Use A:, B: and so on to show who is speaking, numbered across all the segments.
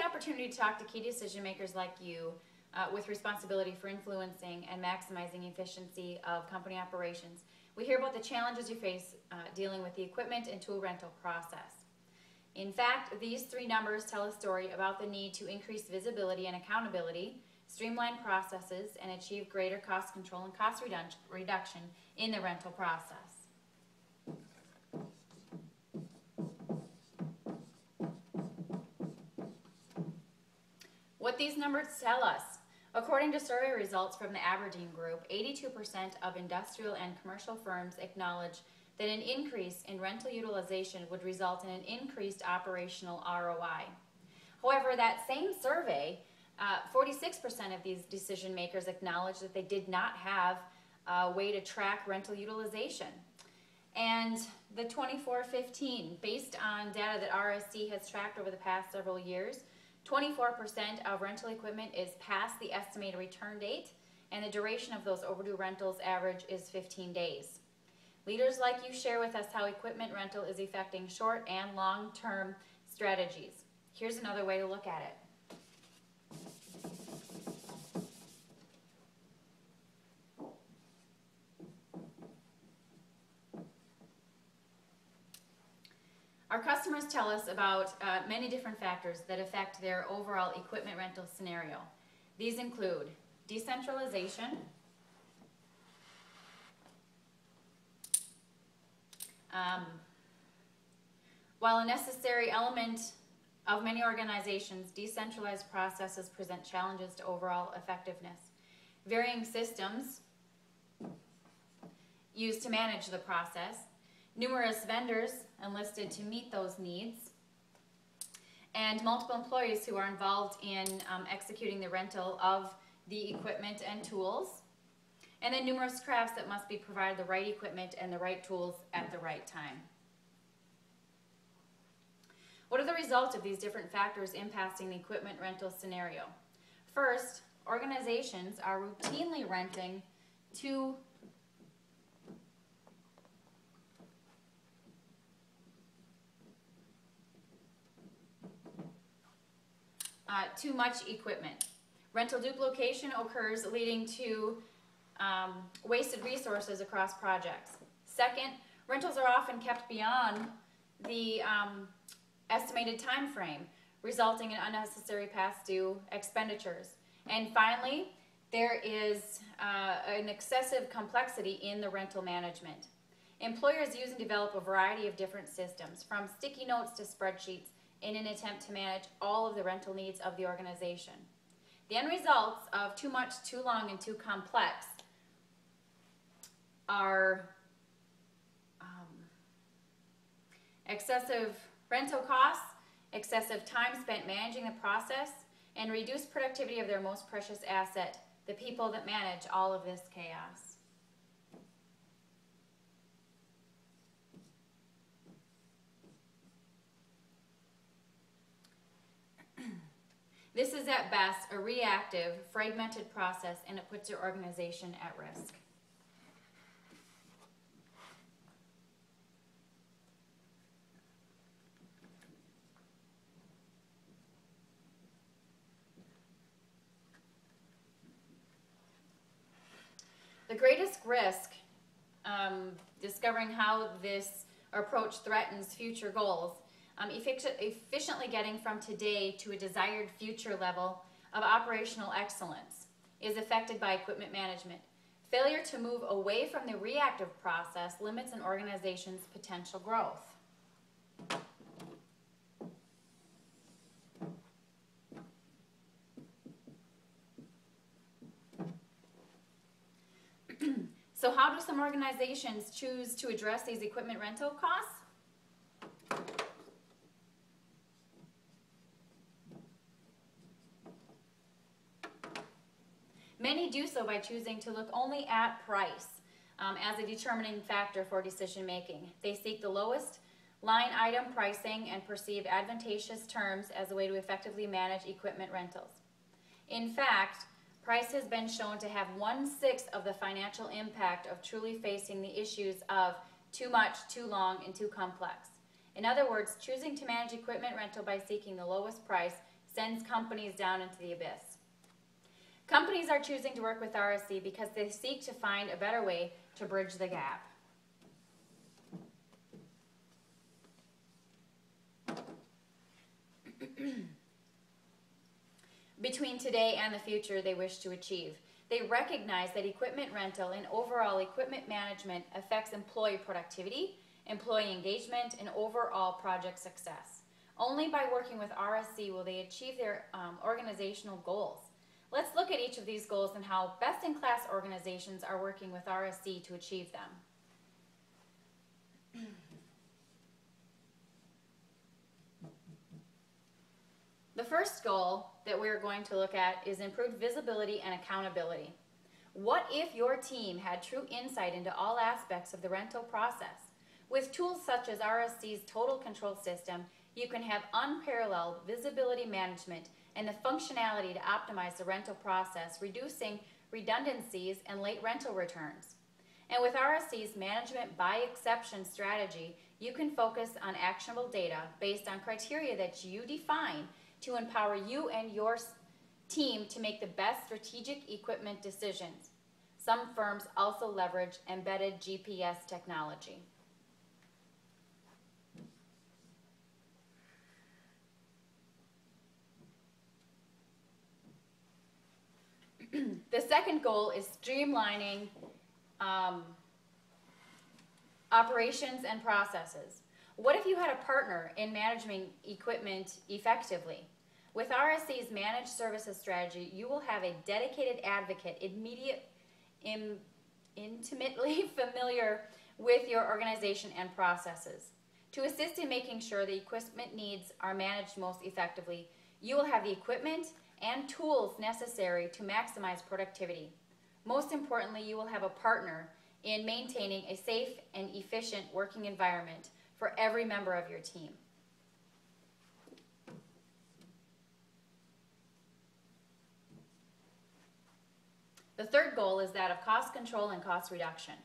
A: opportunity to talk to key decision makers like you with responsibility for influencing and maximizing efficiency of company operations. We hear about the challenges you face dealing with the equipment and tool rental process. In fact, these three numbers tell a story about the need to increase visibility and accountability, streamline processes, and achieve greater cost control and cost reduction in the rental process. What these numbers tell us: according to survey results from the Aberdeen Group, 82% of industrial and commercial firms acknowledge that an increase in rental utilization would result in an increased operational ROI. However, that same survey, 46% of these decision makers acknowledge that they did not have a way to track rental utilization. And the 24-15, based on data that RSC has tracked over the past several years, 24% of rental equipment is past the estimated return date, and the duration of those overdue rentals average is 15 days. Leaders like you share with us how equipment rental is affecting short and long-term strategies. Here's another way to look at it. Our customers tell us about many different factors that affect their overall equipment rental scenario. These include decentralization, while a necessary element of many organizations, decentralized processes present challenges to overall effectiveness. Varying systems used to manage the process, numerous vendors enlisted to meet those needs, and multiple employees who are involved in executing the rental of the equipment and tools, and then numerous crafts that must be provided the right equipment and the right tools at the right time. What are the results of these different factors impacting the equipment rental scenario? First, organizations are routinely renting too much equipment. Rental duplication occurs, leading to wasted resources across projects. Second, rentals are often kept beyond the estimated time frame, resulting in unnecessary past due expenditures. And finally, there is an excessive complexity in the rental management. Employers use and develop a variety of different systems, from sticky notes to spreadsheets, in an attempt to manage all of the rental needs of the organization. The end results of too much, too long, and too complex are excessive rental costs, excessive time spent managing the process, and reduced productivity of their most precious asset, the people that manage all of this chaos. This is at best a reactive, fragmented process, and it puts your organization at risk. The greatest risk, discovering how this approach threatens future goals, efficiently getting from today to a desired future level of operational excellence, is affected by equipment management. Failure to move away from the reactive process limits an organization's potential growth. So how do some organizations choose to address these equipment rental costs? Many do so by choosing to look only at price as a determining factor for decision making. They seek the lowest line item pricing and perceive advantageous terms as a way to effectively manage equipment rentals. In fact, price has been shown to have 1/6 of the financial impact of truly facing the issues of too much, too long, and too complex. In other words, choosing to manage equipment rental by seeking the lowest price sends companies down into the abyss. Companies are choosing to work with RSC because they seek to find a better way to bridge the gap. Between today and the future they wish to achieve. They recognize that equipment rental and overall equipment management affects employee productivity, employee engagement, and overall project success. Only by working with RSC will they achieve their organizational goals. Let's look at each of these goals and how best-in-class organizations are working with RSC to achieve them. The first goal that we're going to look at is improved visibility and accountability. What if your team had true insight into all aspects of the rental process? With tools such as RSC's Total Control System, you can have unparalleled visibility management and the functionality to optimize the rental process, reducing redundancies and late rental returns. And with RSC's management by exception strategy, you can focus on actionable data based on criteria that you define to empower you and your team to make the best strategic equipment decisions. Some firms also leverage embedded GPS technology. The second goal is streamlining operations and processes. What if you had a partner in managing equipment effectively? With RSC's managed services strategy, you will have a dedicated advocate intimately familiar with your organization and processes. To assist in making sure the equipment needs are managed most effectively, you will have the equipment and tools necessary to maximize productivity. Most importantly, you will have a partner in maintaining a safe and efficient working environment for every member of your team. The third goal is that of cost control and cost reduction.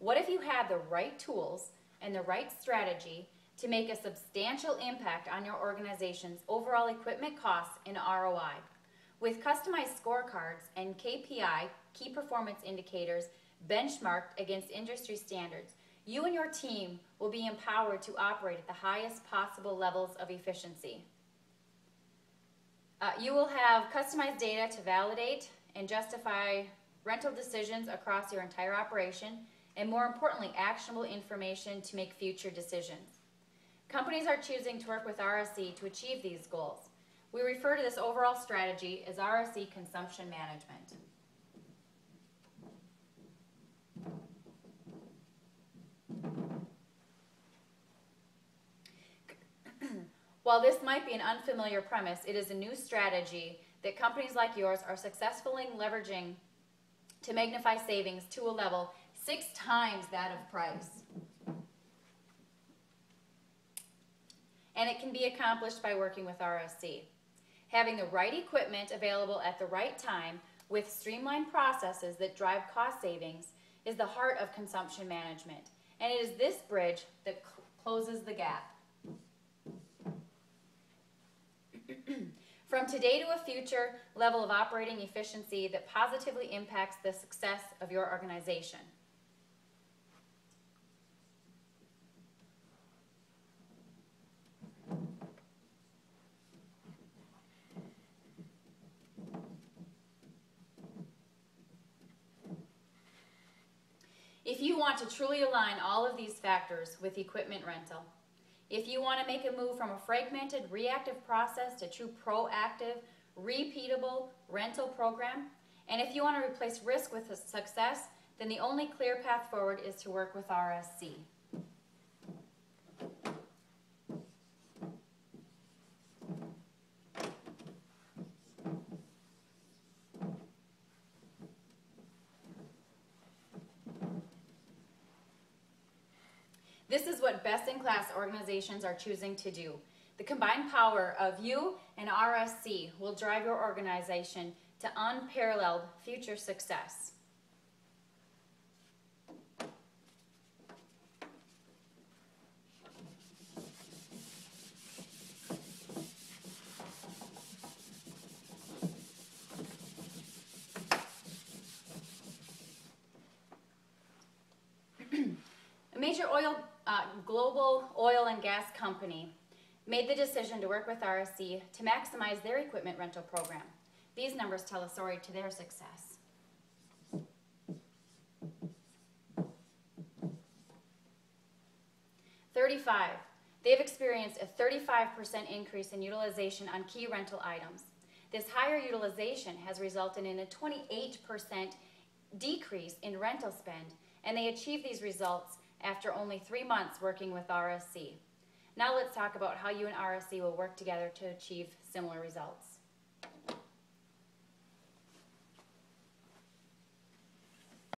A: What if you had the right tools and the right strategy to make a substantial impact on your organization's overall equipment costs and ROI? With customized scorecards and KPI, key performance indicators, benchmarked against industry standards, you and your team will be empowered to operate at the highest possible levels of efficiency. You will have customized data to validate and justify rental decisions across your entire operation, and more importantly, actionable information to make future decisions. Companies are choosing to work with RSC to achieve these goals. We refer to this overall strategy as RSC consumption management. While this might be an unfamiliar premise, it is a new strategy that companies like yours are successfully leveraging to magnify savings to a level 6 times that of price. And it can be accomplished by working with RSC. Having the right equipment available at the right time with streamlined processes that drive cost savings is the heart of consumption management. And it is this bridge that closes the gap. From today to a future level of operating efficiency that positively impacts the success of your organization. If you want to truly align all of these factors with equipment rental, if you want to make a move from a fragmented, reactive process to true proactive, repeatable rental program, and if you want to replace risk with success, then the only clear path forward is to work with RSC. This is what best-in-class organizations are choosing to do. The combined power of you and RSC will drive your organization to unparalleled future success. global oil and gas company made the decision to work with RSC to maximize their equipment rental program. These numbers tell a story to their success. They've experienced a 35% increase in utilization on key rental items. This higher utilization has resulted in a 28% decrease in rental spend, and they achieved these results after only 3 months working with RSC. Now let's talk about how you and RSC will work together to achieve similar results.